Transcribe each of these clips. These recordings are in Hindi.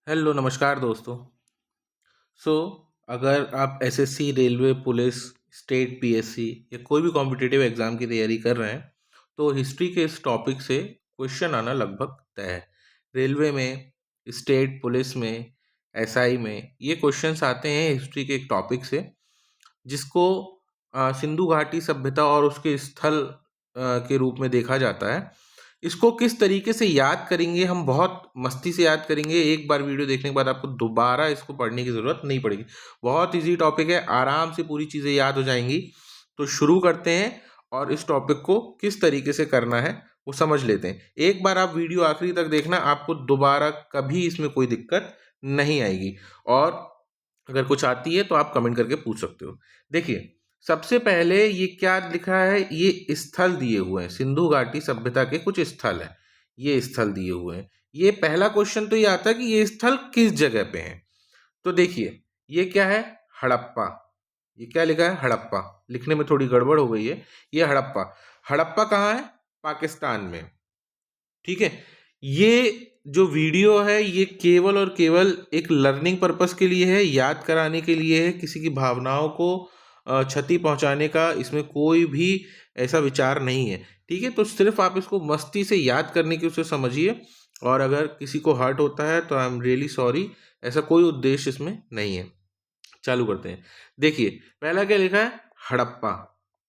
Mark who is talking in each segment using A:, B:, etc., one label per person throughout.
A: हेलो नमस्कार दोस्तों। सो अगर आप SSC, railway, police, state PSC या कोई भी कॉम्पिटिटिव एग्ज़ाम की तैयारी कर रहे हैं तो हिस्ट्री के इस टॉपिक से क्वेश्चन आना लगभग तय है। रेलवे में, स्टेट पुलिस में, एसआई में ये क्वेश्चंस आते हैं हिस्ट्री के एक टॉपिक से, जिसको सिंधु घाटी सभ्यता और उसके स्थल के रूप में देखा जाता है। इसको किस तरीके से याद करेंगे, हम बहुत मस्ती से याद करेंगे। एक बार वीडियो देखने के बाद आपको दोबारा इसको पढ़ने की ज़रूरत नहीं पड़ेगी। बहुत इजी टॉपिक है, आराम से पूरी चीज़ें याद हो जाएंगी। तो शुरू करते हैं और इस टॉपिक को किस तरीके से करना है वो समझ लेते हैं। एक बार आप वीडियो आखिरी तक देखना, आपको दोबारा कभी इसमें कोई दिक्कत नहीं आएगी। और अगर कुछ आती है तो आप कमेंट करके पूछ सकते हो। देखिए, सबसे पहले ये क्या लिखा है, ये स्थल दिए हुए हैं, सिंधु घाटी सभ्यता के कुछ स्थल हैं, ये स्थल दिए हुए हैं। ये पहला क्वेश्चन तो ये आता है कि ये स्थल किस जगह पे हैं। तो देखिए, ये क्या है, हड़प्पा। ये क्या लिखा है, हड़प्पा। लिखने में थोड़ी गड़बड़ हो गई है। ये हड़प्पा, हड़प्पा कहाँ है, पाकिस्तान में। ठीक है। ये जो वीडियो है ये केवल और केवल एक लर्निंग पर्पस के लिए है, याद कराने के लिए है। किसी की भावनाओं को क्षति पहुंचाने का इसमें कोई भी ऐसा विचार नहीं है। ठीक है, तो सिर्फ आप इसको मस्ती से याद करने की उसे समझिए। और अगर किसी को हर्ट होता है तो आई एम रियली सॉरी, ऐसा कोई उद्देश्य इसमें नहीं है। चालू करते हैं। देखिए, पहला क्या लिखा है, हड़प्पा।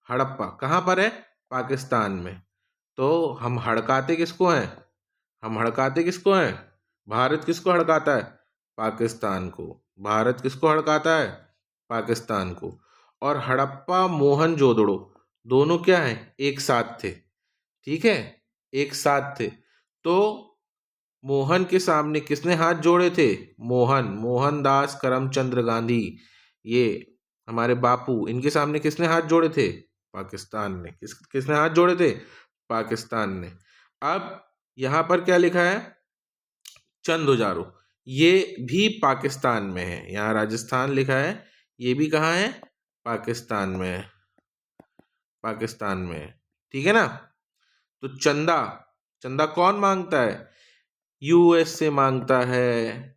A: हड़प्पा कहाँ पर है, पाकिस्तान में। तो हम हड़काते किसको हैं, हम हड़काते किसको हैं, भारत किसको हड़काता है, पाकिस्तान को। भारत किसको हड़काता है, पाकिस्तान को। और हड़प्पा मोहनजोदड़ो दोनों क्या हैं, एक साथ थे। ठीक है, एक साथ थे। तो मोहन के सामने किसने हाथ जोड़े थे, मोहन, मोहनदास करमचंद्र गांधी, ये हमारे बापू, इनके सामने किसने हाथ जोड़े थे, पाकिस्तान ने। किसने हाथ जोड़े थे, पाकिस्तान ने। अब यहाँ पर क्या लिखा है, चंद हजारों, ये भी पाकिस्तान में है। यहाँ राजस्थान लिखा है, ये भी कहाँ है, पाकिस्तान में है, पाकिस्तान में है। ठीक है ना। तो चंदा, चंदा कौन मांगता है, यूएस से मांगता है,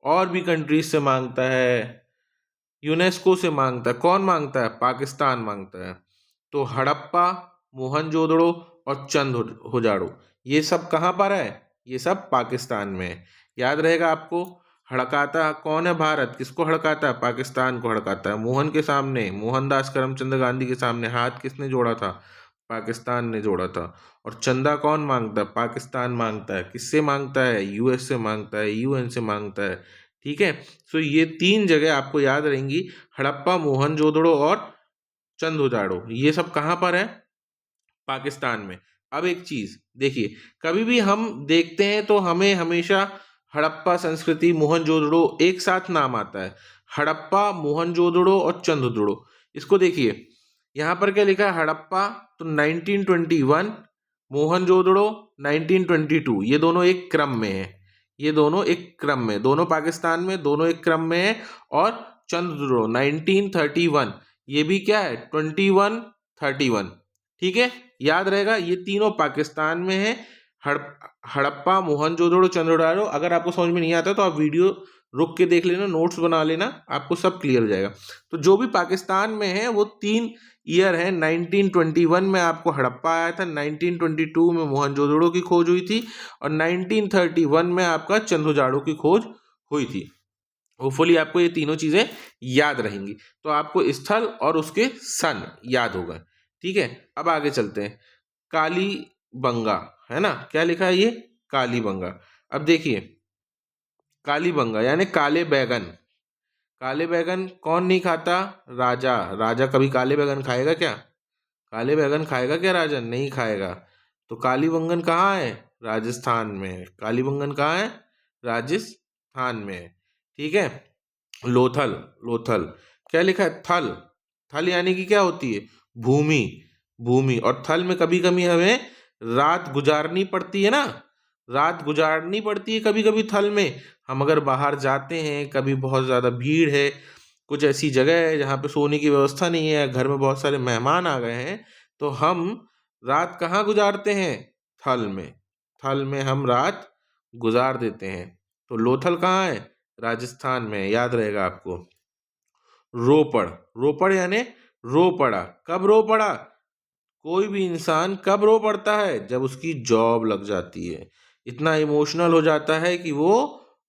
A: और भी कंट्रीज से मांगता है, यूनेस्को से मांगता है। कौन मांगता है, पाकिस्तान मांगता है। तो हड़प्पा, मोहनजोदड़ो और चंद हजारो, ये सब कहाँ पर है, ये सब पाकिस्तान में है। याद रहेगा आपको। हड़काता कौन है, भारत किसको हड़काता है, पाकिस्तान को हड़काता है। मोहन के सामने, मोहनदास करमचंद गांधी के सामने हाथ किसने जोड़ा था, पाकिस्तान ने जोड़ा था। और चंदा कौन मांगता है, पाकिस्तान मांगता है। किससे मांगता है, यूएस से मांगता है, यूएन से मांगता है। ठीक है। सो ये तीन जगह आपको याद रहेंगी, हड़प्पा, मोहनजोदड़ो और चंदोजाड़ो। ये सब कहाँ पर है, पाकिस्तान में। अब एक चीज देखिए, कभी भी हम देखते हैं तो हमें हमेशा हड़प्पा संस्कृति, मोहनजोदड़ो एक साथ नाम आता है। हड़प्पा, मोहनजोदड़ो और चंदोजाड़ो। इसको देखिए, यहाँ पर क्या लिखा है, हड़प्पा तो 1921, मोहनजोदड़ो 1922। ये दोनों एक क्रम में है, ये दोनों एक क्रम में, दोनों पाकिस्तान में, दोनों एक क्रम में है। और चंद्रद्रोह 1931, ये भी क्या है, 2131। ठीक है, याद रहेगा, ये तीनों पाकिस्तान में है। हड़ हड़प्पा, मोहनजोदड़ो, चंद्रद्रोह। अगर आपको समझ में नहीं आता तो आप वीडियो रुक के देख लेना, नोट्स बना लेना, आपको सब क्लियर हो जाएगा। तो जो भी पाकिस्तान में है वो तीन ईयर है। 1921 में आपको हड़प्पा आया था, 1922 में मोहनजोदड़ो की खोज हुई थी, और 1931 में आपका चंदोजाड़ो की खोज हुई थी। होपफुली आपको ये तीनों चीजें याद रहेंगी, तो आपको स्थल और उसके सन याद होगा। ठीक है, अब आगे चलते हैं। कालीबंगा, है ना, क्या लिखा है ये, कालीबंगा। अब देखिए, कालीबंगा यानी काले बैगन। काले बैगन कौन नहीं खाता, राजा। राजा कभी काले बैगन खाएगा क्या, काले बैगन खाएगा क्या राजा, नहीं खाएगा। तो कालीबंगन कहाँ है, राजस्थान में है। कालीबंगन कहाँ है, राजस्थान में है। ठीक है। लोथल, लोथल क्या लिखा है, थल। थल यानी कि क्या होती है, भूमि, भूमि। और थल में कभी कभी हमें रात गुजारनी पड़ती है ना, रात गुजारनी पड़ती है कभी कभी थल में। हम अगर बाहर जाते हैं, कभी बहुत ज़्यादा भीड़ है, कुछ ऐसी जगह है जहाँ पे सोने की व्यवस्था नहीं है, घर में बहुत सारे मेहमान आ गए हैं, तो हम रात कहाँ गुजारते हैं, थल में। थल में हम रात गुजार देते हैं। तो लोथल कहाँ है? राजस्थान में, याद रहेगा आपको। रोपड़, रोपड़ यानी रो पड़ा। कब रो पड़ा? कोई भी इंसान कब रो पड़ता है? जब उसकी जॉब लग जाती है। इतना इमोशनल हो जाता है कि वो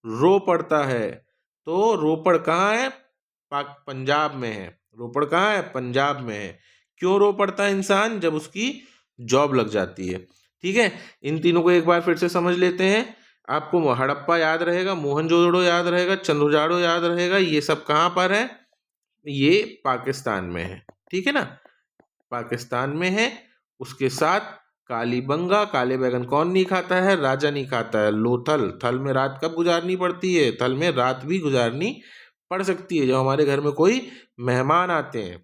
A: रो पड़ता है। तो रोपड़ कहाँ है? पंजाब में है। रोपड़ कहाँ है? पंजाब में है। क्यों रो पड़ता है इंसान? जब उसकी जॉब लग जाती है। ठीक है, इन तीनों को एक बार फिर से समझ लेते हैं। आपको हड़प्पा याद रहेगा, मोहनजोदड़ो याद रहेगा, चंद्रजाड़ो याद रहेगा। ये सब कहाँ पर है? ये पाकिस्तान में है। ठीक है ना, पाकिस्तान में है। उसके साथ कालीबंगा, काले बैगन कौन नहीं खाता है? राजा नहीं खाता है। लोथल, थल में रात कब गुजारनी पड़ती है? थल में रात भी गुजारनी पड़ सकती है जब हमारे घर में कोई मेहमान आते हैं।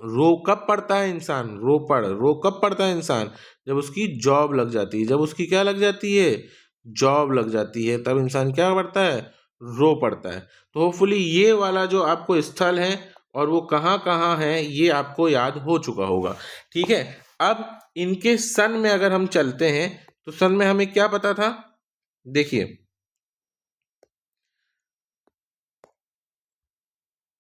A: रो कब पड़ता है इंसान? रो कब पड़ता है इंसान? जब उसकी जॉब लग जाती है। जब उसकी क्या लग जाती है? जॉब लग जाती है, तब इंसान क्या पड़ता है? रो पड़ता है। तो होपफुली ये वाला जो आपको स्थल है और वो कहाँ कहाँ है ये आपको याद हो चुका होगा। ठीक है, अब इनके सन में अगर हम चलते हैं तो सन में हमें क्या पता था? देखिए,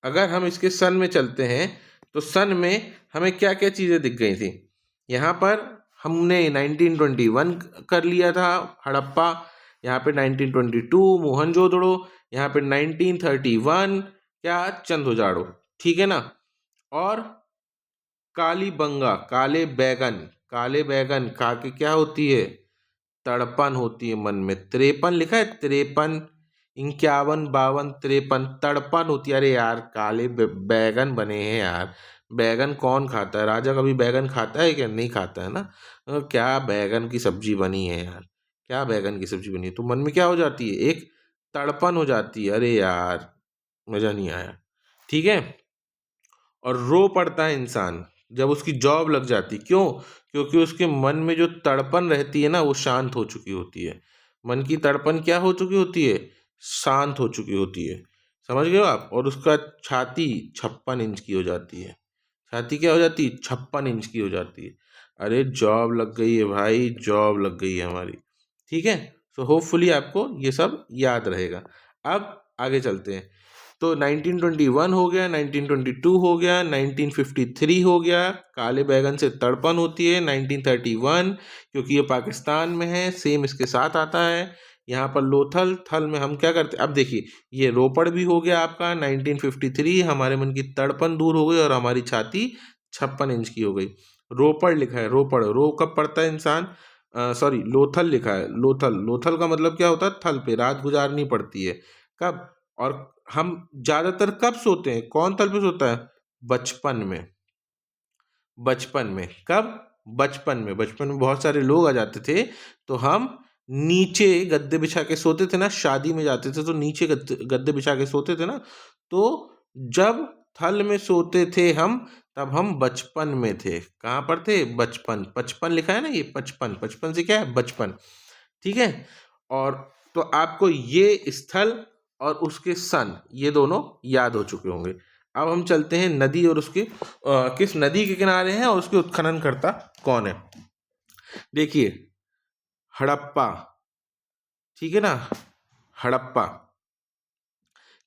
A: अगर हम इसके सन में चलते हैं तो सन में हमें क्या क्या चीज़ें दिख गई थी? यहाँ पर हमने 1921 कर लिया था हड़प्पा, यहाँ पे 1922 मोहनजोदड़ो, यहाँ पे 1931 क्या? चंदोजाड़ो। ठीक है ना। और कालीबंगा, काले बैगन खा के क्या होती है? तड़पन होती है मन में। 53 लिखा है, 53, 51, 52, 53 तड़पन होती है। अरे यार, काले बैगन बने हैं यार। बैगन कौन खाता है? राजा कभी बैगन खाता है क्या? नहीं खाता है ना। क्या बैगन की सब्जी बनी है यार, क्या बैगन की सब्जी बनी है। तो मन में क्या हो जाती है? एक तड़पन हो जाती है। अरे यार, मजा नहीं आया। ठीक है, और रो पड़ता है इंसान जब उसकी जॉब लग जाती। क्यों? क्योंकि उसके मन में जो तड़पन रहती है ना, वो शांत हो चुकी होती है। मन की तड़पन क्या हो चुकी होती है? शांत हो चुकी होती है। समझ गए हो आप? और उसका छाती 56 इंच की हो जाती है। छाती क्या हो जाती है? 56 इंच की हो जाती है। अरे जॉब लग गई है भाई, जॉब लग गई है हमारी। ठीक है, सो होपफुली आपको ये सब याद रहेगा। अब आगे चलते हैं। तो 1921 हो गया, 1922 हो गया, 1953 हो गया, काले बैगन से तड़पन होती है, 1931 क्योंकि ये पाकिस्तान में है, सेम इसके साथ आता है। यहाँ पर लोथल, थल में हम क्या करते हैं? अब देखिए, ये रोपड़ भी हो गया आपका 1953, हमारे मन की तड़पन दूर हो गई और हमारी छाती 56 इंच की हो गई। रोपड़ लिखा है, रोपड़, रो कब पड़ता है इंसान? सॉरी, लोथल लिखा है, लोथल, लोथल का मतलब क्या होता है? थल पे रात गुजारनी पड़ती है। कब? और हम ज्यादातर कब सोते हैं? कौन तल पे सोता है? बचपन में। बचपन में कब? बचपन में। बचपन में बहुत सारे लोग आ जाते थे तो हम नीचे गद्दे बिछा के सोते थे ना। शादी में जाते थे तो नीचे गद्दे बिछा के सोते थे ना। तो जब थल में सोते थे हम, तब हम बचपन में थे। कहाँ पर थे? बचपन। 55 लिखा है ना, ये 55, 55 से क्या है? बचपन। ठीक है, और तो आपको ये स्थल और उसके सन ये दोनों याद हो चुके होंगे। अब हम चलते हैं नदी और उसके किस नदी के किनारे हैं और उसके उत्खनन करता कौन है। देखिए, हड़प्पा, ठीक है ना, हड़प्पा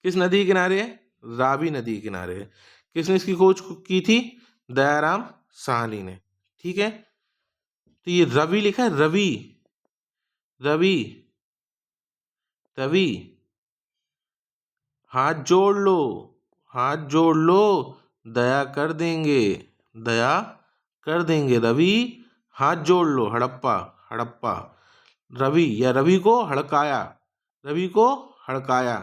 A: किस नदी के किनारे है? रावी नदी के किनारे है। किसने इसकी खोज की थी? दयाराम साहनी ने। ठीक है, तो ये रवि लिखा है, रवि, रवि, रवि, हाथ जोड़ लो, हाथ जोड़ लो, दया कर देंगे, दया कर देंगे। रवि, हाथ जोड़ लो। हड़प्पा, हड़प्पा, रवि या रवि को हड़काया, रवि को हड़काया।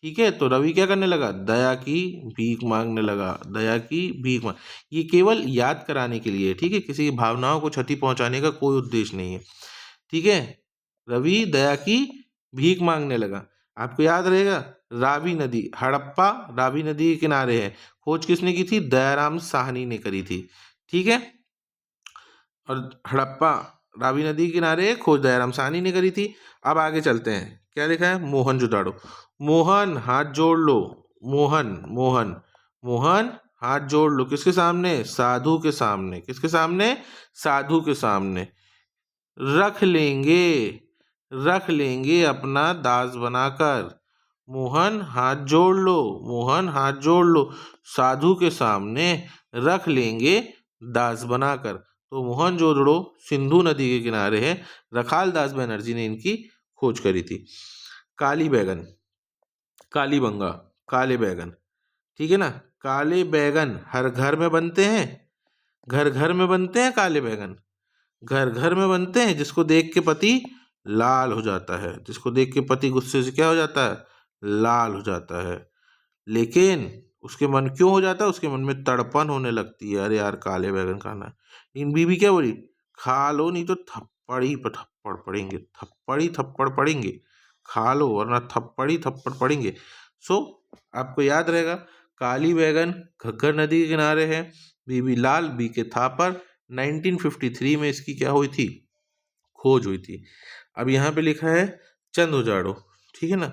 A: ठीक है, तो रवि क्या करने लगा? दया की भीख मांगने लगा, दया की भीख मांग। ये केवल याद कराने के लिए, ठीक है, किसी की भावनाओं को क्षति पहुंचाने का कोई उद्देश्य नहीं है। ठीक है, रवि दया की भीख मांगने लगा। आपको याद रहेगा, रावी नदी, हड़प्पा रावी नदी के किनारे है। खोज किसने की थी? दयाराम साहनी ने करी थी। ठीक है, और हड़प्पा रावी नदी के किनारे खोज दयाराम साहनी ने करी थी। अब आगे चलते हैं, क्या लिखा है? मोहनजोदाड़ो। मोहन हाथ जोड़ लो, मोहन, मोहन, मोहन हाथ जोड़ लो। किसके सामने? साधु के सामने। किसके सामने? साधु के सामने। रख लेंगे, रख लेंगे अपना दास बनाकर। मोहन हाथ जोड़ लो, मोहन हाथ जोड़ लो, साधु के सामने रख लेंगे दास बनाकर। तो मोहनजोदड़ो सिंधु नदी के किनारे है। रखाल दास बनर्जी ने इनकी खोज करी थी। काली बैगन, काली बंगा, काले बैगन, ठीक है ना। काले बैगन हर घर में बनते हैं, घर घर में बनते हैं काले बैगन, घर घर में बनते हैं। जिसको देख के पति लाल हो जाता है, जिसको देख के पति गुस्से से क्या हो जाता है, लाल हो जाता है। लेकिन उसके मन क्यों हो जाता है, उसके मन में तड़पन होने लगती है, अरे यार काले बैगन खाना है। इन बीवी क्या बोली, खा लो नहीं तो थप्पड़ ही थप्पड़ पड़ेंगे, थप्पड़ ही थप्पड़ पड़ेंगे, खा लो वरना थप्पड़ ही थप्पड़ पड़ेंगे। सो आपको याद रहेगा, काली बैगन घग्गर नदी के किनारे है। बीबी लाल बी के थापर 1953 में इसकी क्या हुई थी, खोज हुई थी। अब यहाँ पे लिखा है चंद उजाड़ो, ठीक है ना।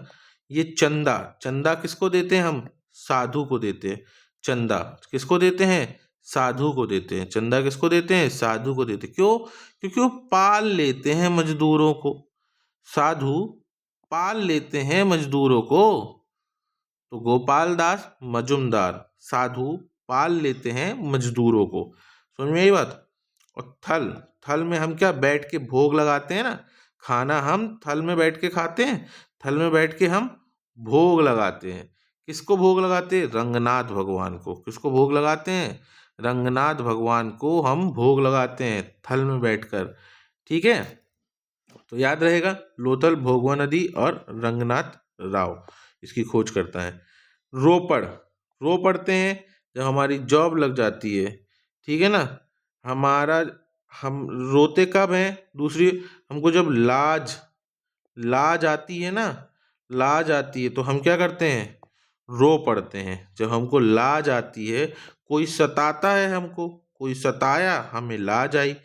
A: ये चंदा, चंदा किसको देते हैं हम, साधु को देते हैं। चंदा किसको देते हैं, साधु को देते हैं। चंदा किसको देते हैं, साधु को देते हैं। क्यों, क्योंकि वो पाल लेते हैं मजदूरों को। साधु पाल लेते हैं मजदूरों को। तो गोपाल दास मजुमदार, साधु पाल लेते हैं मजदूरों को। समझ में आई बात। और थल, थल में हम क्या बैठ के भोग लगाते हैं ना, खाना हम थल में बैठ के खाते हैं। थल में बैठ के हम भोग लगाते हैं। किसको भोग लगाते हैं, रंगनाथ भगवान को। किसको भोग लगाते हैं, रंगनाथ भगवान को हम भोग लगाते हैं थल में बैठकर, ठीक है। तो याद रहेगा, लोथल, भोगवा नदी और रंगनाथ राव इसकी खोज करता है। रोपड़, रो पड़ते हैं जब हमारी जॉब लग जाती है, ठीक है ना। हमारा, हम रोते कब हैं, दूसरी, हमको जब लाज, लाज आती है ना, लाज आती है तो हम क्या करते हैं, रो पड़ते हैं। जब हमको लाज आती है, कोई सताता है हमको, कोई सताया हमें लाज आई,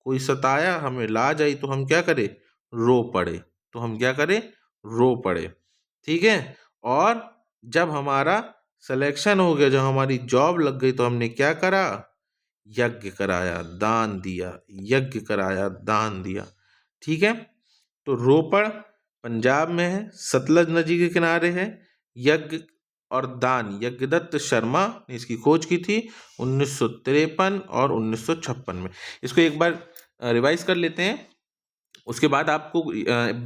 A: कोई सताया हमें लाज आई तो हम क्या करें, रो पड़े। तो हम क्या करें, रो पड़े, ठीक है। और जब हमारा सिलेक्शन हो गया, जब हमारी जॉब लग गई तो हमने क्या करा, यज्ञ कराया, दान दिया, यज्ञ कराया, दान दिया, ठीक है। तो रोपड़ पंजाब में है, सतलज नदी के किनारे है। यज्ञ और दान, यज्ञदत्त शर्मा ने इसकी खोज की थी 1953 और 1956 में। इसको एक बार रिवाइज कर लेते हैं, उसके बाद आपको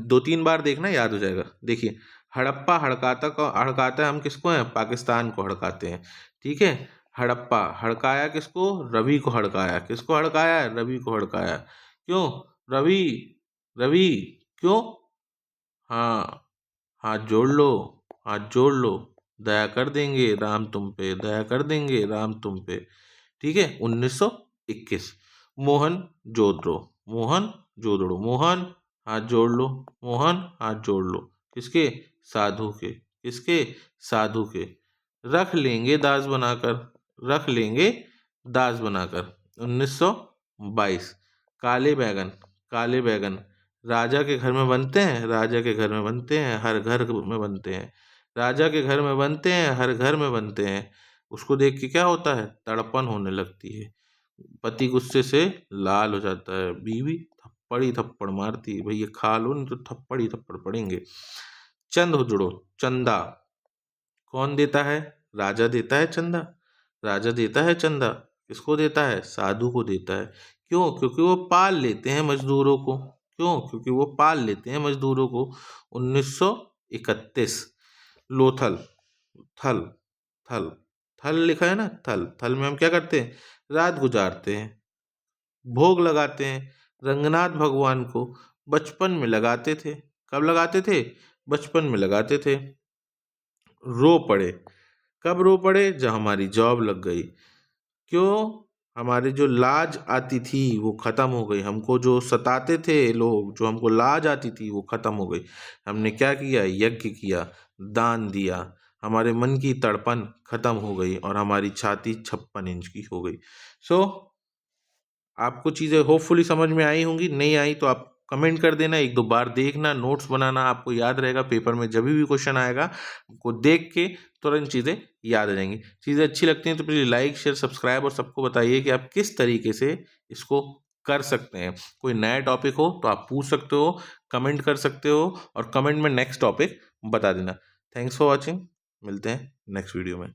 A: 2-3 बार देखना, याद हो जाएगा। देखिए, हड़प्पा हड़काता को हड़काता है, हम किसको हैं, पाकिस्तान को हड़काते हैं, ठीक है। हड़प्पा हड़काया किसको, रवि को हड़काया। किसको हड़काया, रवि को हड़काया। क्यों, रवि, रवि क्यों, हाँ, हाथ जोड़ लो, हाथ जोड़ लो, दया कर देंगे राम तुम पे, दया कर देंगे राम तुम पे, ठीक है। 1921 मोहन जोदड़ो, मोहन जोदड़ो, मोहन हाथ जोड़ लो, मोहन हाथ जोड़ लो, किसके, साधु के। किसके, साधु के। रख लेंगे दास बनाकर, रख लेंगे दास बनाकर। 1922 काले बैगन, काले बैगन राजा के घर में बनते हैं, राजा के घर में बनते हैं, हर घर में बनते हैं। राजा के घर में बनते हैं, हर घर में बनते हैं। उसको देख के क्या होता है, तड़पन होने लगती है। पति गुस्से से लाल हो जाता है, बीवी थप्पड़ ही थप्पड़ मारती है, भैया खा लो नहीं तो थप्पड़ ही थप्पड़ पड़ेंगे। चंद जुड़ो, चंदा कौन देता है, राजा देता है चंदा, राजा देता है चंदा। किसको देता है, साधु को देता है। क्यों, क्योंकि वो पाल लेते हैं मजदूरों को। क्यों, क्योंकि वो पाल लेते हैं मजदूरों को। 1931 लोथल, थल, थल, थल लिखा है ना, थल, थल में हम क्या करते हैं, रात गुजारते हैं, भोग लगाते हैं रंगनाथ भगवान को। बचपन में लगाते थे, कब लगाते थे, बचपन में लगाते थे। रो पड़े, कब रो पड़े, जब हमारी जॉब लग गई। क्यों, हमारी जो लाज आती थी वो ख़त्म हो गई। हमको जो सताते थे लोग, जो हमको लाज आती थी वो ख़त्म हो गई। हमने क्या किया, यज्ञ किया, दान दिया, हमारे मन की तड़पन ख़त्म हो गई और हमारी छाती 56 इंच की हो गई। सो आपको चीज़ें होपफुली समझ में आई होंगी। नहीं आई तो आप कमेंट कर देना, 1-2 बार देखना, नोट्स बनाना, आपको याद रहेगा। पेपर में जब भी क्वेश्चन आएगा आपको देख के तुरंत चीज़ें याद आ जाएंगी। चीज़ें अच्छी लगती हैं तो प्लीज़ लाइक शेयर सब्सक्राइब और सबको बताइए कि आप किस तरीके से इसको कर सकते हैं। कोई नया टॉपिक हो तो आप पूछ सकते हो, कमेंट कर सकते हो और कमेंट में नेक्स्ट टॉपिक बता देना। थैंक्स फॉर वॉचिंग, मिलते हैं नेक्स्ट वीडियो में।